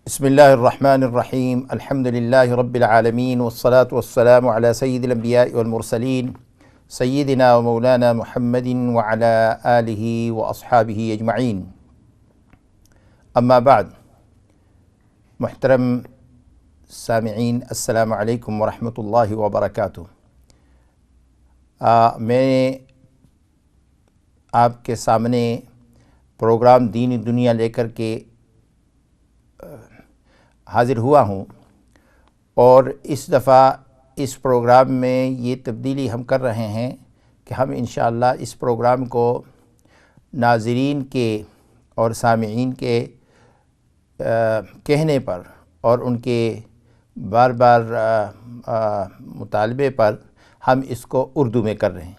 بسم اللہ الرحمن الرحیم الحمد للہ رب العالمین والصلاة والسلام علی سید الانبیاء والمرسلین سیدنا و مولانا محمد وعلی آلہ واصحابہ اجمعین، اما بعد۔ محترم سامعین، السلام علیکم ورحمۃ اللہ وبرکاتہ۔ میں آپ کے سامنے پروگرام دین دنیا لے کر کے حاضر ہوا ہوں، اور اس دفعہ اس پروگرام میں یہ تبدیلی ہم کر رہے ہیں کہ ہم انشاءاللہ اس پروگرام کو ناظرین کے اور سامعین کے کہنے پر اور ان کے بار بار مطالبے پر ہم اس کو اردو میں کر رہے ہیں۔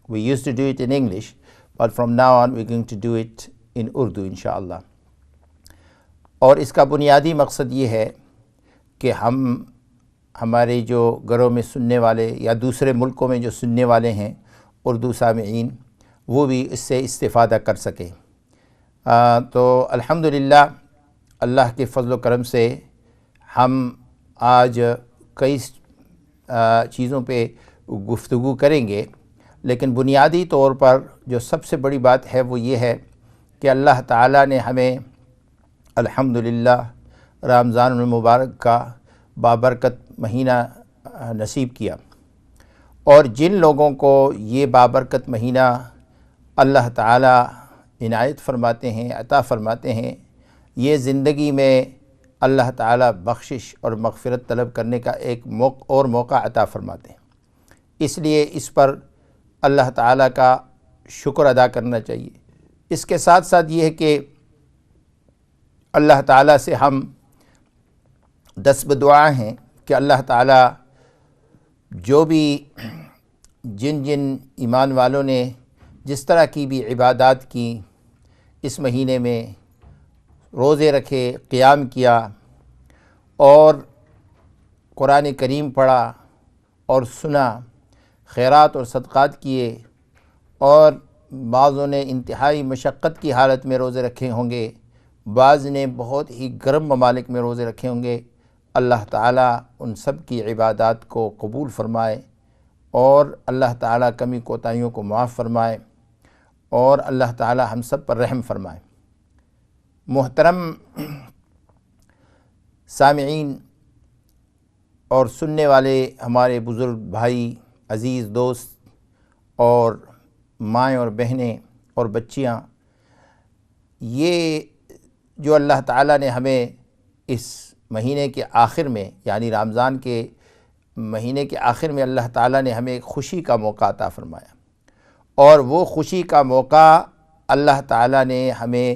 We used to do it in English, but from now on we're going to do it in Urdu انشاءاللہ۔ اور اس کا بنیادی مقصد یہ ہے کہ ہمارے جو گھروں میں سننے والے یا دوسرے ملکوں میں جو سننے والے ہیں اردو سامعین، وہ بھی اس سے استفادہ کر سکیں۔ تو الحمدللہ اللہ کے فضل و کرم سے ہم آج کئی چیزوں پہ گفتگو کریں گے، لیکن بنیادی طور پر جو سب سے بڑی بات ہے وہ یہ ہے کہ اللہ تعالیٰ نے ہمیں الحمدللہ رمضان المبارک کا بابرکت مہینہ نصیب کیا، اور جن لوگوں کو یہ بابرکت مہینہ اللہ تعالیٰ عنایت فرماتے ہیں، عطا فرماتے ہیں، یہ زندگی میں اللہ تعالیٰ بخشش اور مغفرت طلب کرنے کا ایک موقع عطا فرماتے ہیں۔ اس لیے اس پر اللہ تعالیٰ کا شکر ادا کرنا چاہیے۔ اس کے ساتھ ساتھ یہ ہے کہ اللہ تعالیٰ سے ہم دست دعا ہیں کہ اللہ تعالیٰ جو بھی جن ایمان والوں نے جس طرح کی بھی عبادات کی، اس مہینے میں روزے رکھے، قیام کیا اور قرآن کریم پڑھا اور سنا، خیرات اور صدقات کیے، اور بعضوں نے انتہائی مشقت کی حالت میں روزے رکھے ہوں گے، بعض نے بہت ہی گرم ممالک میں روزے رکھے ہوں گے، اللہ تعالیٰ ان سب کی عبادات کو قبول فرمائے، اور اللہ تعالیٰ کمی کوتاہیوں کو معاف فرمائے، اور اللہ تعالیٰ ہم سب پر رحم فرمائے۔ محترم سامعین اور سننے والے ہمارے بزرگ بھائی، عزیز دوست اور مائیں اور بہنیں اور بچیاں، یہ جو اللہ تعالیٰ نے ہمیں اس مہینے کے آخر میں، یعنی رمضان کے مہینے کے آخر میں اللہ تعالیٰ نے ہمیں ایک خوشی کا موقع عطا فرمایا، اور وہ خوشی کا موقع اللہ تعالیٰ نے ہمیں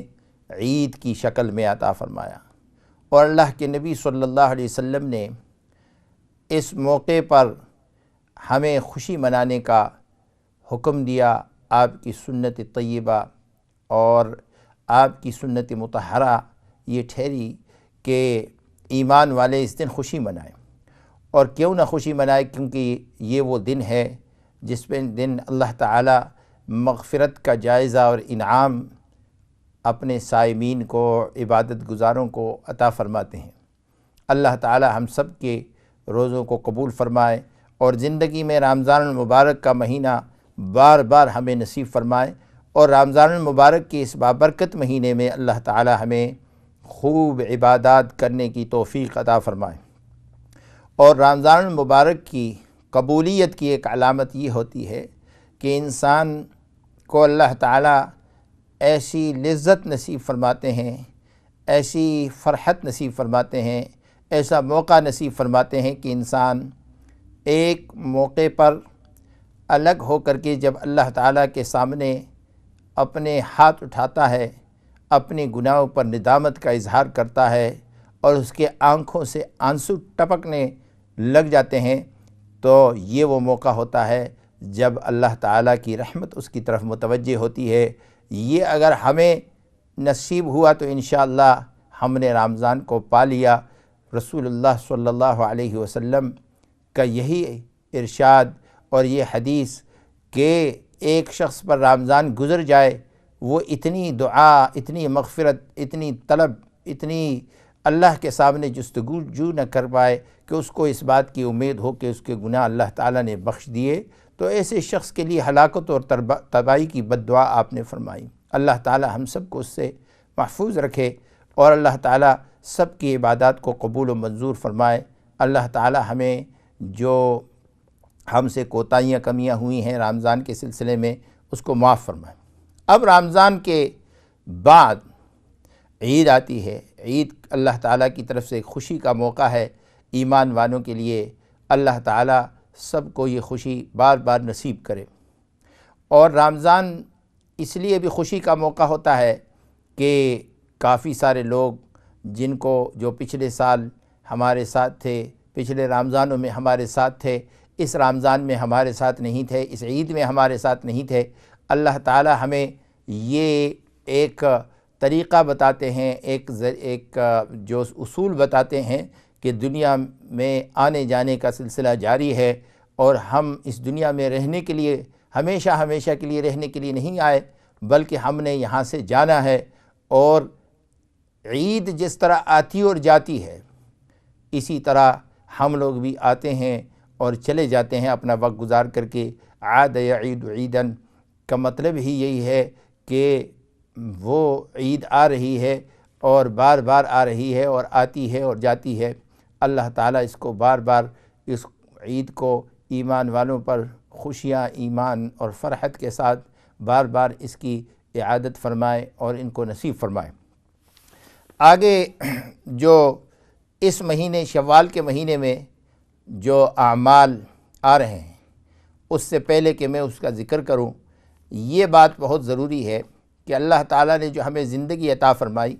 عید کی شکل میں عطا فرمایا، اور اللہ کے نبی صلی اللہ علیہ وسلم نے اس موقع پر ہمیں خوشی منانے کا حکم دیا۔ آپ کی سنت طیبہ اور آپ کی سنت مطہرہ یہ ٹھہری کہ ایمان والے اس دن خوشی منائیں، اور کیوں نہ خوشی منائے، کیونکہ یہ وہ دن ہے جس میں دن اللہ تعالیٰ مغفرت کا جائزہ اور انعام اپنے صائمین کو، عبادت گزاروں کو عطا فرماتے ہیں۔ اللہ تعالیٰ ہم سب کے روزوں کو قبول فرمائے، اور زندگی میں رمضان المبارک کا مہینہ بار بار ہمیں نصیب فرمائے، اور رمضان المبارک کے اس بابرکت مہینے میں اللہ تعالیٰ ہمیں خوب عبادات کرنے کی توفیق عطا فرمائے۔ اور رمضان المبارک کی قبولیت کی ایک علامت یہ ہوتی ہے کہ انسان کو اللہ تعالیٰ ایسی لذت نصیب فرماتے ہیں، ایسی فرحت نصیب فرماتے ہیں، ایسا موقع نصیب فرماتے ہیں کہ انسان ایک موقع پر الگ ہو کر کے جب اللہ تعالیٰ کے سامنے اپنے ہاتھ اٹھاتا ہے، اپنے گناہوں پر ندامت کا اظہار کرتا ہے، اور اس کے آنکھوں سے آنسو ٹپکنے لگ جاتے ہیں، تو یہ وہ موقع ہوتا ہے جب اللہ تعالیٰ کی رحمت اس کی طرف متوجہ ہوتی ہے۔ یہ اگر ہمیں نصیب ہوا تو انشاءاللہ ہم نے رمضان کو پا لیا۔ رسول اللہ صلی اللہ علیہ وسلم کا یہی ارشاد اور یہ حدیث کہ ایک شخص پر رمضان گزر جائے، وہ اتنی دعا، اتنی مغفرت، اتنی طلب، اتنی اللہ کے سامنے جستجو نہ کر پائے کہ اس کو اس بات کی امید ہو کہ اس کے گناہ اللہ تعالیٰ نے بخش دیے، تو ایسے شخص کے لیے ہلاکت اور تباہی کی بد دعا آپ نے فرمائی۔ اللہ تعالیٰ ہم سب کو اس سے محفوظ رکھے اور اللہ تعالیٰ سب کی عبادات کو قبول و منظور فرمائے۔ اللہ تعالیٰ ہمیں جو ہم سے کوتاہیاں کمیاں ہوئی ہیں رمضان کے سلسلے میں اس کو معاف فرمائے۔ اب رمضان کے بعد عید آتی ہے۔ عید اللہ تعالیٰ کی طرف سے ایک خوشی کا موقع ہے ایمان والوں کے لیے۔ اللہ تعالیٰ سب کو یہ خوشی بار بار نصیب کرے۔ اور رمضان اس لیے بھی خوشی کا موقع ہوتا ہے کہ کافی سارے لوگ جن کو جو پچھلے سال ہمارے ساتھ تھے، پچھلے رمضانوں میں ہمارے ساتھ تھے، اس رمضان میں ہمارے ساتھ نہیں تھے، اس عید میں ہمارے ساتھ نہیں تھے، اللہ تعالیٰ ہمیں یہ ایک طریقہ بتاتے ہیں، ایک جو اصول بتاتے ہیں کہ دنیا میں آنے جانے کا سلسلہ جاری ہے اور ہم اس دنیا میں رہنے کے لیے ہمیشہ کے لیے رہنے کے لیے نہیں آئے، بلکہ ہم نے یہاں سے جانا ہے۔ اور عید جس طرح آتی اور جاتی ہے اسی طرح ہم لوگ بھی آتے ہیں اور چلے جاتے ہیں اپنا وقت گزار کر کے۔ عاد یعید عیداً کا مطلب ہی یہی ہے کہ وہ عید آ رہی ہے اور بار بار آ رہی ہے اور آتی ہے اور جاتی ہے۔ اللہ تعالیٰ اس کو بار بار اس عید کو ایمان والوں پر خوشیاں، ایمان اور فرحت کے ساتھ بار بار اس کی اعادت فرمائے اور ان کو نصیب فرمائے۔ آگے جو اس مہینے شوال کے مہینے میں جو اعمال آ رہے ہیں اس سے پہلے کہ میں اس کا ذکر کروں، یہ بات بہت ضروری ہے کہ اللہ تعالیٰ نے جو ہمیں زندگی عطا فرمائی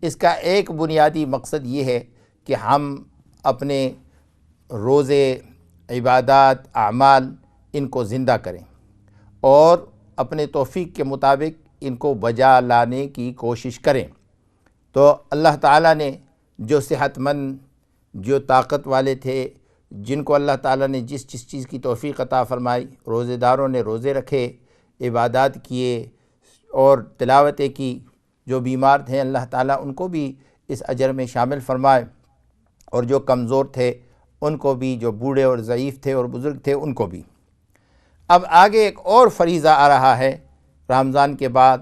اس کا ایک بنیادی مقصد یہ ہے کہ ہم اپنے روزے، عبادات، اعمال ان کو زندہ کریں اور اپنے توفیق کے مطابق ان کو بجا لانے کی کوشش کریں۔ تو اللہ تعالیٰ نے جو صحت مند، جو طاقت والے تھے، جن کو اللہ تعالیٰ نے جس چیز کی توفیق عطا فرمائی، روزے داروں نے روزے رکھے، عبادات کیے اور تلاوتیں کی، جو بیمار تھے اللہ تعالیٰ ان کو بھی اس اجر میں شامل فرمائے، اور جو کمزور تھے ان کو بھی، جو بوڑھے اور ضعیف تھے اور بزرگ تھے ان کو بھی۔ اب آگے ایک اور فریضہ آ رہا ہے رمضان کے بعد،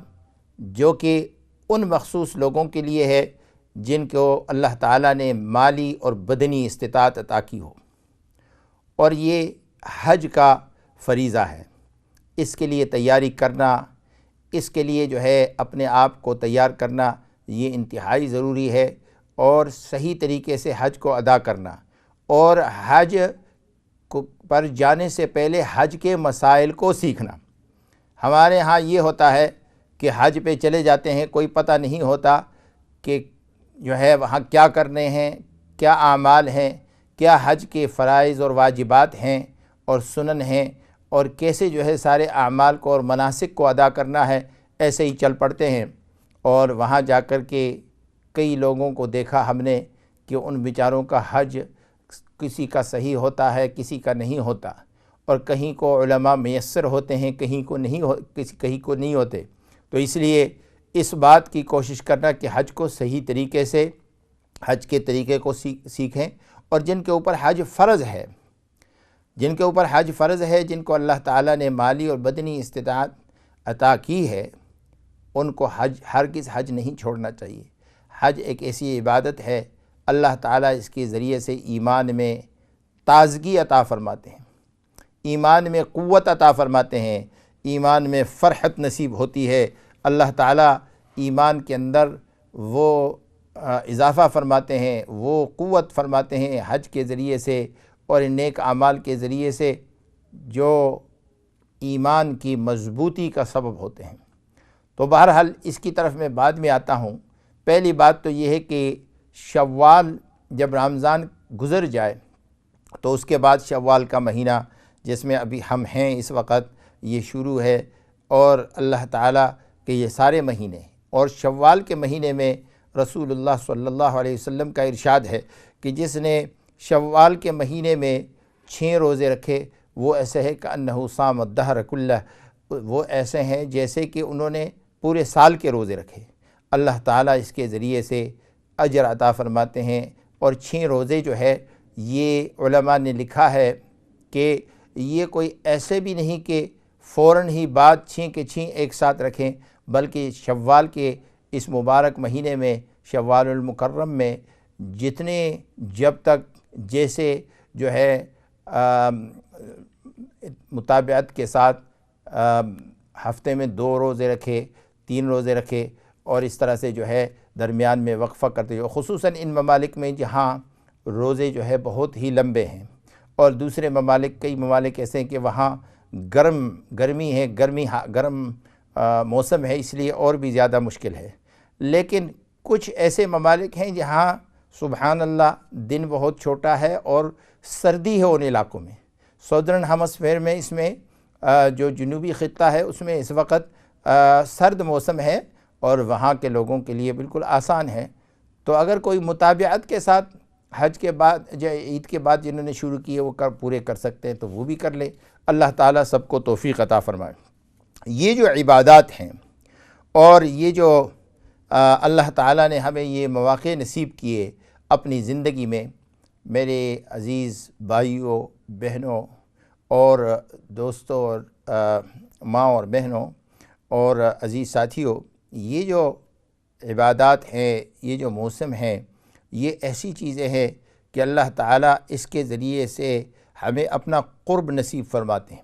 جو کہ ان مخصوص لوگوں کے لیے ہے جن کو اللہ تعالیٰ نے مالی اور بدنی استطاعت عطا کی ہو، اور یہ حج کا فریضہ ہے۔ اس کے لیے تیاری کرنا، اس کے لیے جو ہے اپنے آپ کو تیار کرنا، یہ انتہائی ضروری ہے، اور صحیح طریقے سے حج کو ادا کرنا، اور حج پر جانے سے پہلے حج کے مسائل کو سیکھنا۔ ہمارے ہاں یہ ہوتا ہے کہ حج پہ چلے جاتے ہیں، کوئی پتہ نہیں ہوتا کہ جو ہے وہاں کیا کرنے ہیں، کیا اعمال ہیں، کیا حج کے فرائض اور واجبات ہیں اور سنن ہیں، اور کیسے جو ہے سارے اعمال کو اور مناسک کو ادا کرنا ہے۔ ایسے ہی چل پڑتے ہیں، اور وہاں جا کر کے کئی لوگوں کو دیکھا ہم نے کہ ان بیچاروں کا حج کسی کا صحیح ہوتا ہے، کسی کا نہیں ہوتا، اور کہیں کو علماء میسر ہوتے ہیں، کہیں کو نہیں ہوتے۔ تو اس لیے اس بات کی کوشش کرنا کہ حج کو صحیح طریقے سے، حج کے طریقے کو سیکھیں، اور جن کے اوپر حج فرض ہے، جن کو اللہ تعالیٰ نے مالی اور بدنی استطاعت عطا کی ہے، ان کو ہرگز حج نہیں چھوڑنا چاہیے۔ حج ایک ایسی عبادت ہے، اللہ تعالیٰ اس کے ذریعے سے ایمان میں تازگی عطا فرماتے ہیں، ایمان میں قوت عطا فرماتے ہیں، ایمان میں فرحت نصیب ہوتی ہے۔ اللہ تعالیٰ ایمان کے اندر وہ اضافہ فرماتے ہیں، وہ قوت فرماتے ہیں حج کے ذریعے سے اور نیک اعمال کے ذریعے سے، جو ایمان کی مضبوطی کا سبب ہوتے ہیں۔ تو بہرحال اس کی طرف میں بعد میں آتا ہوں۔ پہلی بات تو یہ ہے کہ شوال جب رمضان گزر جائے تو اس کے بعد شوال کا مہینہ جس میں ابھی ہم ہیں اس وقت، یہ شروع ہے، اور اللہ تعالیٰ کے یہ سارے مہینے، اور شوال کے مہینے میں رسول اللہ صلی اللہ علیہ وسلم کا ارشاد ہے کہ جس نے شوال کے مہینے میں 6 روزے رکھے وہ ایسے ہے کہ انہ صام الدہر کلہ، وہ ایسے ہیں جیسے کہ انہوں نے پورے سال کے روزے رکھے۔ اللہ تعالیٰ اس کے ذریعے سے اجر عطا فرماتے ہیں۔ اور 6 روزے جو ہے یہ علماء نے لکھا ہے کہ یہ کوئی ایسے بھی نہیں کہ فوراً ہی بعد 6 کے 6 ایک ساتھ رکھیں، بلکہ شوال کے اس مبارک مہینے میں، شوال المکرم میں جتنے جب تک جیسے جو ہے مطابعت کے ساتھ ہفتے میں 2 روزے رکھے، 3 روزے رکھے، اور اس طرح سے جو ہے درمیان میں وقفہ کرتے جو، خصوصاً ان ممالک میں جہاں روزے جو ہے بہت ہی لمبے ہیں، اور دوسرے ممالک، کئی ممالک ایسے ہیں کہ وہاں گرمی ہے، گرم موسم ہے، اس لیے اور بھی زیادہ مشکل ہے۔ لیکن کچھ ایسے ممالک ہیں جہاں سبحان اللہ دن بہت چھوٹا ہے اور سردی ہے ان علاقوں میں۔ سودرن ہیمسفیئر میں، اس میں جو جنوبی خطہ ہے اس میں اس وقت سرد موسم ہے، اور وہاں کے لوگوں کے لیے بالکل آسان ہے۔ تو اگر کوئی مطابعت کے ساتھ حج کے بعد، عید کے بعد جنہوں نے شروع کیے وہ پورے کر سکتے ہیں تو وہ بھی کر لے۔ اللہ تعالیٰ سب کو توفیق عطا فرمائے۔ یہ جو عبادات ہیں اور یہ جو اللہ تعالیٰ نے ہمیں یہ مواقع نصیب کیے اپنی زندگی میں، میرے عزیز بھائیوں، بہنوں اور دوستوں اور ماں اور بہنوں اور عزیز ساتھیوں، یہ جو عبادات ہیں، یہ جو موسم ہیں، یہ ایسی چیزیں ہیں کہ اللہ تعالیٰ اس کے ذریعے سے ہمیں اپنا قرب نصیب فرماتے ہیں،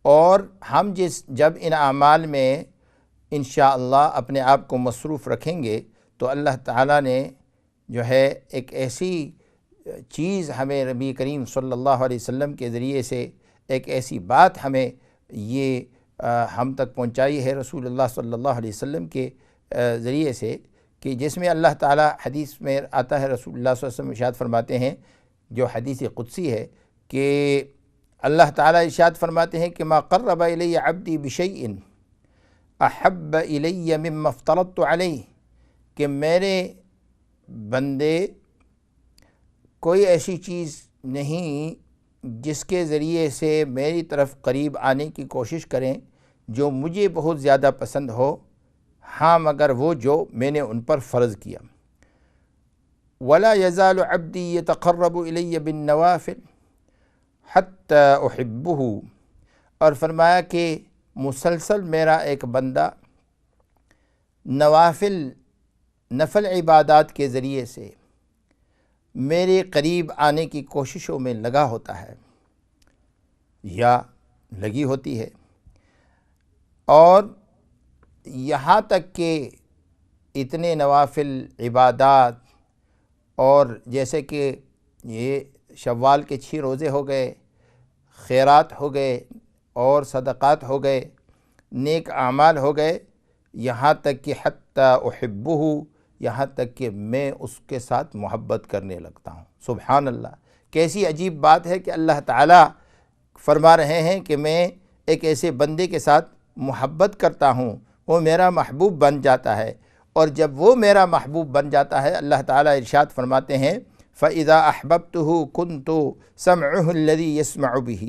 اور ہم جب ان اعمال میں انشاءاللہ اپنے آپ کو مصروف رکھیں گے تو اللہ تعالیٰ نے جو ہے ایک ایسی چیز ہمیں نبی کریم صلی اللہ علیہ وسلم کے ذریعے سے، ایک ایسی بات ہمیں یہ ہم تک پہنچائی ہے رسول اللہ صلی اللہ علیہ وسلم کے ذریعے سے، کہ جس میں اللہ تعالیٰ حدیث میں آتا ہے، رسول اللہ صلی اللہ علیہ وسلم ارشاد فرماتے ہیں، جو حدیث قدسی ہے، کہ اللہ تعالیٰ ارشاد فرماتے ہیں کہ ما قرب الی عبدی بشیء احب الی مما افترضت علیہ، کہ میرے بندے کوئی ایسی چیز نہیں جس کے ذریعے سے میری طرف قریب آنے کی کوشش کریں جو مجھے بہت زیادہ پسند ہو، ہاں مگر وہ جو میں نے ان پر فرض کیا۔ ولا یزال عبدی یتقرب الی بالنوافل حتی احبہ، اور فرمایا کہ مسلسل میرا ایک بندہ نفل عبادات کے ذریعے سے میرے قریب آنے کی کوششوں میں لگا ہوتا ہے یا لگی ہوتی ہے، اور یہاں تک کہ اتنے نوافل عبادات، اور جیسے کہ یہ شوال کے 6 روزے ہو گئے، خیرات ہو گئے اور صدقات ہو گئے، نیک اعمال ہو گئے، یہاں تک کہ حتی احبہ، یہاں تک کہ میں اس کے ساتھ محبت کرنے لگتا ہوں۔ سبحان اللہ، کیسی عجیب بات ہے کہ اللہ تعالیٰ فرما رہے ہیں کہ میں ایک ایسے بندے کے ساتھ محبت کرتا ہوں، وہ میرا محبوب بن جاتا ہے، اور جب وہ میرا محبوب بن جاتا ہے، اللہ تعالیٰ ارشاد فرماتے ہیں فَإِذَا أَحْبَبْتُهُ كُنْتُ سَمْعُهُ الَّذِي يَسْمَعُ بِهِ،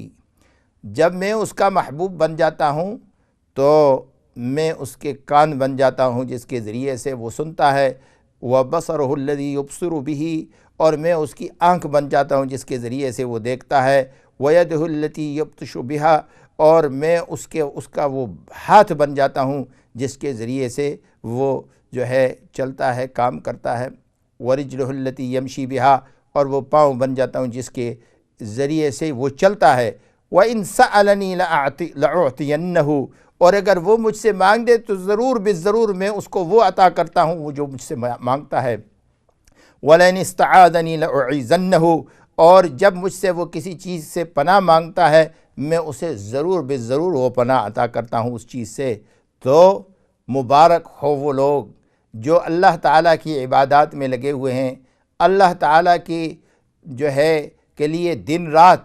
جب میں اس کا محبوب بن جاتا ہوں تو میں اس کے کان بن جاتا ہوں جس کے ذریعے سے وہ سنتا ہے، وَبَصَرُهُ الَّذِي يُبْصِرُ بِهِ، اور میں اس کی آنکھ بن جاتا ہوں جس کے ذریعے سے وہ دیکھتا ہے، وَيَدُهُ الَّتِي يَبْطِشُ بِهَا، اور میں اس کا وہ ہاتھ بن جاتا ہوں جس کے ذریعے سے وہ جو ہے چلتا ہے، کام کرتا ہے، وَرِجْلُهُ الَّتِي يَمْشِي بِهَا، اور وہ پاؤں بن جاتا ہوں جس کے ذریعے سے وہ چلتا ہے، وَإِن سَأَلَنِي لَأُعْطِيَنَّهُ، اور اگر وہ مجھ سے مانگ دے تو ضرور بالضرور میں اس کو وہ عطا کرتا ہوں وہ جو مجھ سے مانگتا ہے، وَلَئِنِ اسْتَعَاذَنِي لَأُعِيذَنَّهُ، اور جب مجھ سے وہ کسی چیز سے پناہ مانگتا ہے میں اسے ضرور بالضرور وہ پناہ عطا کرتا ہوں اس چیز سے۔ تو مبارک ہو وہ لوگ جو اللہ تعالیٰ کی عبادات میں لگے ہوئے ہیں، اللہ تعالیٰ کی جو ہے کے لیے دن رات،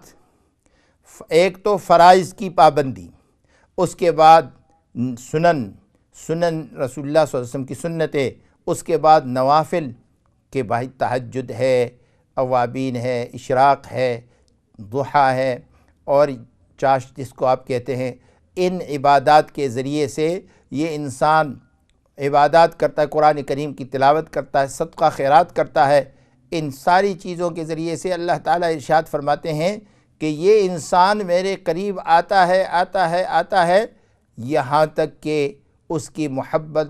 ایک تو فرائض کی پابندی، اس کے بعد سنن رسول اللہ صلی اللہ علیہ وسلم کی سنتیں، اس کے بعد نوافل کہ بھائی تہجد ہے، اوابین ہے، اشراق ہے، ضحیٰ ہے، اور چاشت جس کو آپ کہتے ہیں، ان عبادات کے ذریعے سے یہ انسان عبادات کرتا ہے، قرآن کریم کی تلاوت کرتا ہے، صدقہ خیرات کرتا ہے، ان ساری چیزوں کے ذریعے سے اللہ تعالیٰ ارشاد فرماتے ہیں کہ یہ انسان میرے قریب آتا ہے یہاں تک کہ اس کی محبت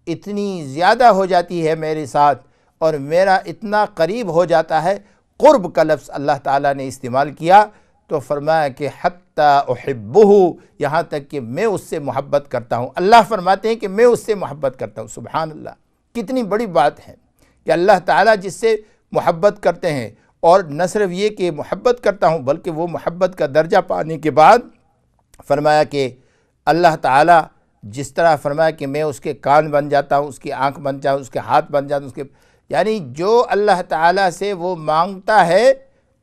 اتنی زیادہ ہو جاتی ہے میرے ساتھ اور میرا اتنا قریب ہو جاتا ہے۔ قرب کا لفظ اللہ تعالیٰ نے استعمال کیا تو فرمایا کہ حتی احبہ، یہاں تک کہ میں اس سے محبت کرتا ہوں۔ اللہ فرماتے ہیں کہ میں اس سے محبت کرتا ہوں۔ سبحان اللہ، کتنی بڑی بات ہے کہ اللہ تعالیٰ جس سے محبت کرتے ہیں، اور نہ صرف یہ کہ محبت کرتا ہوں بلکہ وہ محبت کا درجہ پانے کے بعد فرمایا کہ اللہ تعالیٰ جس طرح فرمایا کہ میں اس کے کان بن جاتا ہوں، اس کی آنکھ بن جاتا ہوں، اس کے ہاتھ بن جاتا ہوں، یعنی جو اللہ تعالیٰ سے وہ مانگتا ہے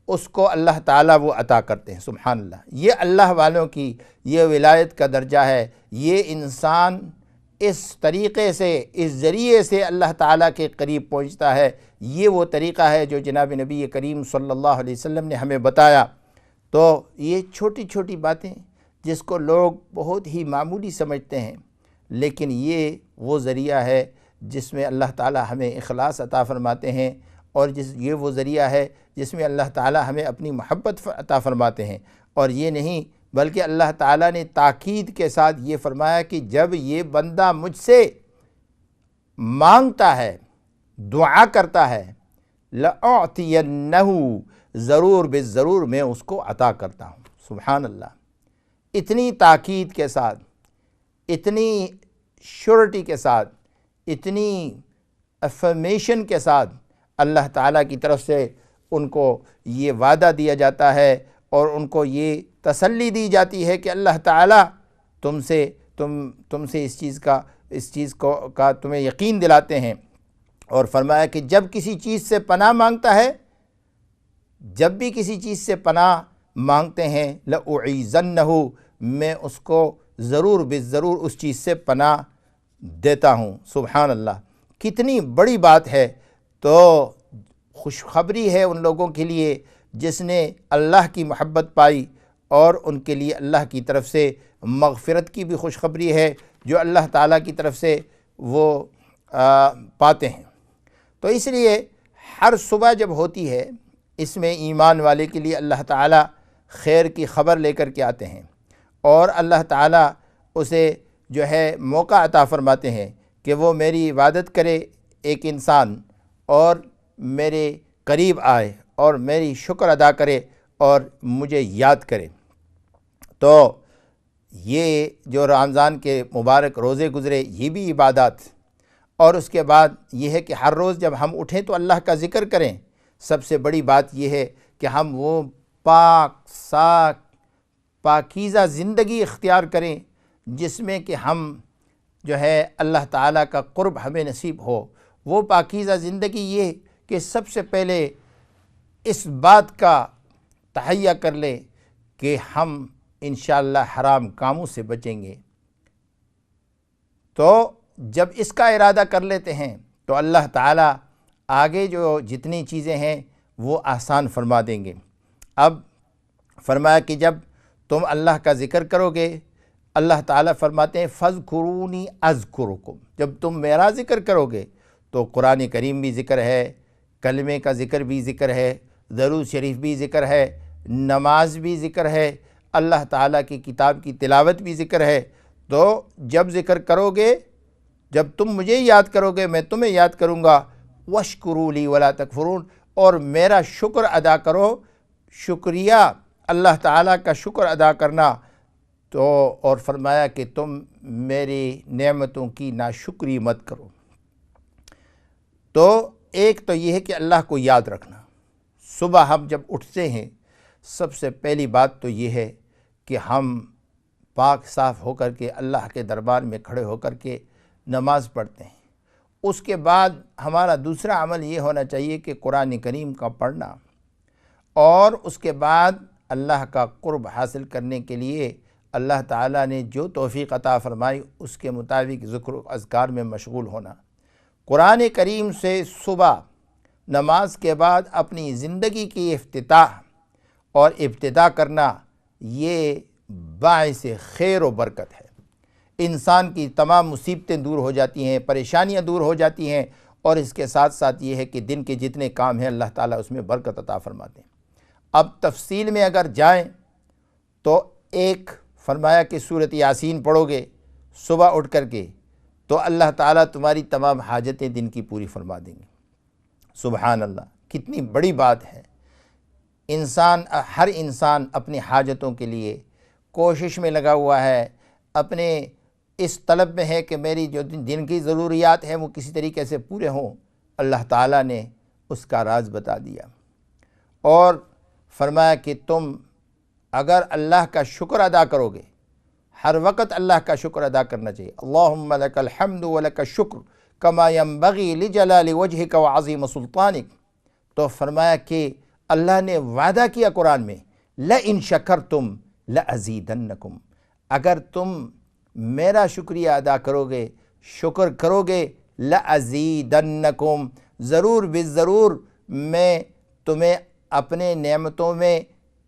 اس کو اللہ تعالیٰ وہ عطا کرتے ہیں۔ سبحان اللہ، یہ اللہ والوں کی یہ ولایت کا درجہ ہے۔ یہ انسان اس طریقے سے، اس ذریعے سے اللہ تعالیٰ کے قریب پہنچتا ہے۔ یہ وہ طریقہ ہے جو جناب نبی کریم صلی اللہ علیہ وسلم نے ہمیں بتایا۔ تو یہ چھوٹی چھوٹی باتیں جس کو لوگ بہت ہی معمولی سمجھتے ہیں، لیکن یہ وہ ذریعہ ہے جس میں اللہ تعالیٰ ہمیں اخلاص عطا فرماتے ہیں، اور یہ وہ ذریعہ ہے جس میں اللہ تعالیٰ ہمیں اپنی محبت عطا فرماتے ہیں۔ اور یہ نہیں بلکہ اللہ تعالیٰ نے تاکید کے ساتھ یہ فرمایا کہ جب یہ بندہ مجھ سے مانگتا ہے، دعا کرتا ہے، لَأُعْتِيَنَّهُ، ضرور بالضرور میں اس کو عطا کرتا ہوں۔ سبحان اللہ، اتنی تاکید کے ساتھ، اتنی شورٹی کے ساتھ، اتنی افرمیشن کے ساتھ اللہ تعالیٰ کی طرف سے ان کو یہ وعدہ دیا جاتا ہے اور ان کو یہ تسلی دی جاتی ہے کہ اللہ تعالیٰ تم سے اس چیز کا تمہیں یقین دلاتے ہیں۔ اور فرمایا کہ جب کسی چیز سے پناہ مانگتا ہے، جب بھی کسی چیز سے پناہ مانگتے ہیں، لَأُعِيذَنَّهُ، میں اس کو ضرور بالضرور اس چیز سے پناہ دیتا ہوں۔ سبحان اللہ، کتنی بڑی بات ہے۔ تو خوشخبری ہے ان لوگوں کے لیے جس نے اللہ کی محبت پائی، اور ان کے لیے اللہ کی طرف سے مغفرت کی بھی خوشخبری ہے جو اللہ تعالیٰ کی طرف سے وہ پاتے ہیں۔ تو اس لیے ہر صبح جب ہوتی ہے، اس میں ایمان والے کے لیے اللہ تعالیٰ خیر کی خبر لے کر کے آتے ہیں، اور اللہ تعالیٰ اسے جو ہے موقع عطا فرماتے ہیں کہ وہ میری عبادت کرے ایک انسان، اور میرے قریب آئے اور میری شکر ادا کرے اور مجھے یاد کرے۔ تو یہ جو رمضان کے مبارک روزے گزرے، یہ بھی عبادات، اور اس کے بعد یہ ہے کہ ہر روز جب ہم اٹھیں تو اللہ کا ذکر کریں۔ سب سے بڑی بات یہ ہے کہ ہم وہ پاکیزہ زندگی اختیار کریں جس میں کہ ہم جو ہے اللہ تعالیٰ کا قرب ہمیں نصیب ہو۔ وہ پاکیزہ زندگی یہ کہ سب سے پہلے اس بات کا تہیہ کر لیں کہ ہم انشاءاللہ حرام کاموں سے بچیں گے۔ تو جب اس کا ارادہ کر لیتے ہیں تو اللہ تعالیٰ آگے جو جتنی چیزیں ہیں وہ آسان فرما دیں گے۔ اب فرمایا کہ جب تم اللہ کا ذکر کرو گے، اللہ تعالیٰ فرماتے ہیں فَاذْكُرُونِي أَذْكُرُكُمْ، جب تم میرا ذکر کرو گے تو قرآن کریم بھی ذکر ہے، کلمے کا ذکر بھی ذکر ہے، درود شریف بھی ذکر ہے، نماز بھی ذکر ہے، اللہ تعالیٰ کی کتاب کی تلاوت بھی ذکر ہے۔ تو جب ذکر کرو گے، جب تم مجھے یاد کرو گے میں تمہیں یاد کروں گا، وَاشْكُرُوا لِي وَلَا تَكْفُرُونَ، اور میرا شکر ادا کرو۔ شکریہ، اللہ تعالیٰ کا شکر ادا کرنا۔ تو اور فرمایا کہ تم میری نعمتوں کی ناشکری مت کرو۔ تو ایک تو یہ ہے کہ اللہ کو یاد رکھنا۔ صبح ہم جب اٹھتے ہیں سب سے پہلی بات تو یہ ہے کہ ہم پاک صاف ہو کر کے اللہ کے دربار میں کھڑے ہو کر کے نماز پڑھتے ہیں۔ اس کے بعد ہمارا دوسرا عمل یہ ہونا چاہیے کہ قرآن کریم کا پڑھنا، اور اس کے بعد اللہ کا قرب حاصل کرنے کے لیے اللہ تعالیٰ نے جو توفیق عطا فرمائی اس کے مطابق ذکر و اذکار میں مشغول ہونا۔ قرآن کریم سے صبح نماز کے بعد اپنی زندگی کی افتتاح اور ابتدا کرنا، یہ باعث خیر و برکت ہے۔ انسان کی تمام مصیبتیں دور ہو جاتی ہیں، پریشانیاں دور ہو جاتی ہیں، اور اس کے ساتھ ساتھ یہ ہے کہ دن کے جتنے کام ہیں اللہ تعالیٰ اس میں برکت عطا فرماتے ہیں۔ اب تفصیل میں اگر جائیں تو ایک فرمایا کہ سورۃ یاسین پڑھو گے صبح اٹھ کر کے تو اللہ تعالیٰ تمہاری تمام حاجتیں دن کی پوری فرما دیں گے۔ سبحان اللہ، کتنی بڑی بات ہے۔ ہر انسان اپنی حاجتوں کے لیے کوشش میں لگا ہوا ہے، اپنے اس طلب میں ہے کہ میری جو دن کی ضروریات ہیں وہ کسی طریقے سے پورے ہوں۔ اللہ تعالیٰ نے اس کا راز بتا دیا اور فرمایا کہ تم اگر اللہ کا شکر ادا کرو گے، ہر وقت اللہ کا شکر ادا کرنا چاہیے۔ اللہم لک الحمد ولک الشکر کما ینبغی لجلال وجہک وعظیم سلطانک، تو فرمایا کہ اللہ نے وعدہ کیا قرآن میں، لئن شکرتم لازیدنکم، اگر تم میرا شکریہ ادا کرو گے، شکر کرو گے، لازیدنکم، ضرور بالضرور میں تمہیں اپنے نعمتوں میں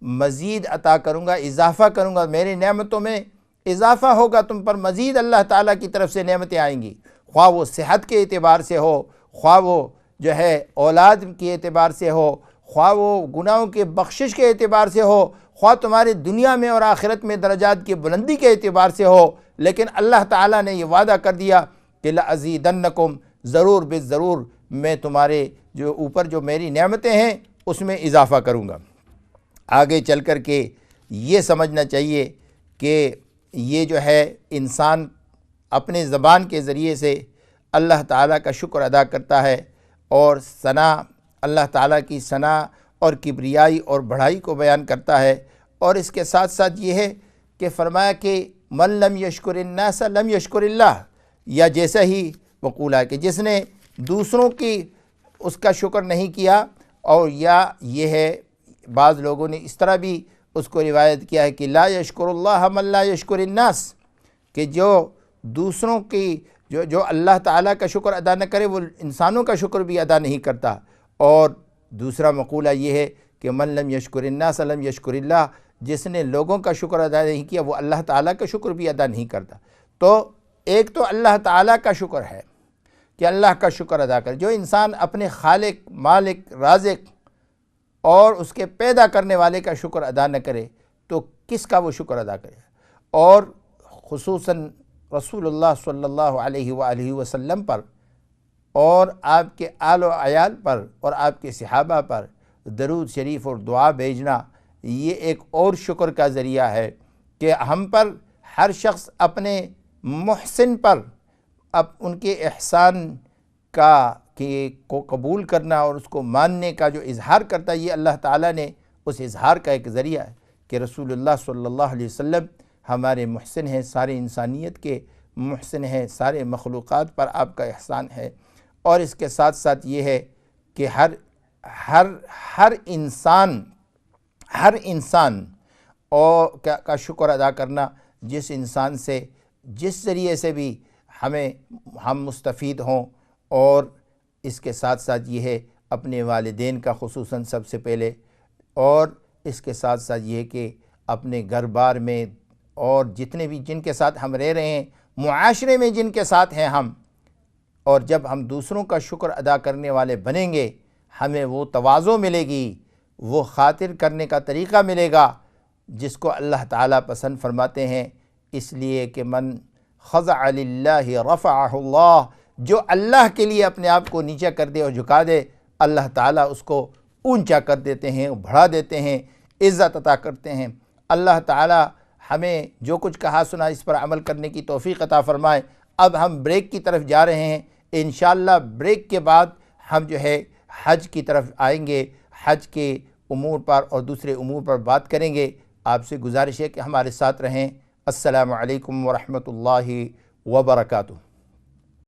مزید عطا کروں گا، اضافہ کروں گا، میری نعمتوں میں اضافہ ہوگا، تم پر مزید اللہ تعالیٰ کی طرف سے نعمتیں آئیں گی، خواہ وہ صحت کے اعتبار سے ہو، خواہ وہ جو ہے اولاد کے اعتبار سے ہو، خواہ وہ گناہوں کے بخشش کے اعتبار سے ہو، خواہ تمہارے دنیا میں اور آخرت میں درجات کی بلندی کے اعتبار سے ہو، لیکن اللہ تعالیٰ نے یہ وعدہ کر دیا کہ لازیدنکم، ضرور بالضرور میں تمہارے جو اوپر جو میری نعمتیں ہیں اس میں اضافہ کروں گا۔ آگے چل کر کے یہ سمجھنا چاہیے کہ یہ جو ہے انسان اپنے زبان کے ذریعے سے اللہ تعالیٰ کا شکر ادا کرتا ہے اور ثنا، اللہ تعالیٰ کی ثنا اور کبریائی اور بڑائی کو بیان کرتا ہے، اور اس کے ساتھ ساتھ یہ ہے کہ فرمایا کہ من لم یشکر الناس لم یشکر اللہ، یا جیسا ہی وقولا کہ جس نے دوسروں کی اس کا شکر نہیں کیا، اور یا یہ ہے بعض لوگوں نے اس طرح بھی اس کو روایت کیا ہے کہ لا یشکر اللہ من لا یشکر الناس، کہ جو دوسروں کی جو اللہ تعالیٰ کا شکر ادا نہ کرے وہ انسانوں کا شکر بھی ادا نہیں کرتا۔ اور دوسرا مقولہ یہ ہے کہ من لم یشکر الناس لم یشکر اللہ، جس نے لوگوں کا شکر ادا نہیں کیا وہ اللہ تعالیٰ کا شکر بھی ادا نہیں کرتا۔ تو ایک تو اللہ تعالیٰ کا شکر ہے کہ اللہ کا شکر ادا کر، جو انسان اپنے خالق، مالک، رازق اور اس کے پیدا کرنے والے کا شکر ادا نہ کرے تو کس کا وہ شکر ادا کرے؟ اور خصوصاً رسول اللہ صلی اللہ علیہ وآلہ وسلم پر اور آپ کے آل و عیال پر اور آپ کے صحابہ پر درود شریف اور دعا بھیجنا، یہ ایک اور شکر کا ذریعہ ہے کہ ہم پر ہر شخص اپنے محسن پر ان کے احسان کو قبول کرنا اور اس کو ماننے کا جو اظہار کرتا ہے، یہ اللہ تعالیٰ نے اس اظہار کا ایک ذریعہ ہے کہ رسول اللہ صلی اللہ علیہ وسلم ہمارے محسن ہیں، سارے انسانیت کے محسن ہیں، سارے مخلوقات پر آپ کا احسان ہے۔ اور اس کے ساتھ ساتھ یہ ہے کہ ہر انسان کا شکر ادا کرنا، جس انسان سے جس ذریعے سے بھی ہم مستفید ہوں، اور اس کے ساتھ ساتھ یہ ہے اپنے والدین کا خصوصاً سب سے پہلے، اور اس کے ساتھ ساتھ یہ ہے کہ اپنے گھر بار میں اور جتنے بھی جن کے ساتھ ہم رہ رہے ہیں، معاشرے میں جن کے ساتھ ہیں ہم، اور جب ہم دوسروں کا شکر ادا کرنے والے بنیں گے، ہمیں وہ تواضع ملے گی، وہ خاطر کرنے کا طریقہ ملے گا جس کو اللہ تعالیٰ پسند فرماتے ہیں۔ اس لیے کہ من خضع للہ رفعہ اللہ، جو اللہ کے لیے اپنے آپ کو نیچا کر دے اور جھکا دے، اللہ تعالیٰ اس کو اونچا کر دیتے ہیں، بڑھا دیتے ہیں، عزت عطا کرتے ہیں۔ اللہ تعالیٰ ہمیں جو کچھ کہا سنا اس پر عمل کرنے کی توفیق عطا فرمائے۔ اب ہم بریک کی طرف جا رہے ہیں، انشاءاللہ بریک کے بعد ہم جو ہے حج کی طرف آئیں گے، حج کے امور پر اور دوسرے امور پر بات کریں گے۔ آپ سے گزارش ہے کہ ہمارے ساتھ رہیں۔ السلام علیکم ورحمۃ اللہ وبرکاتہ۔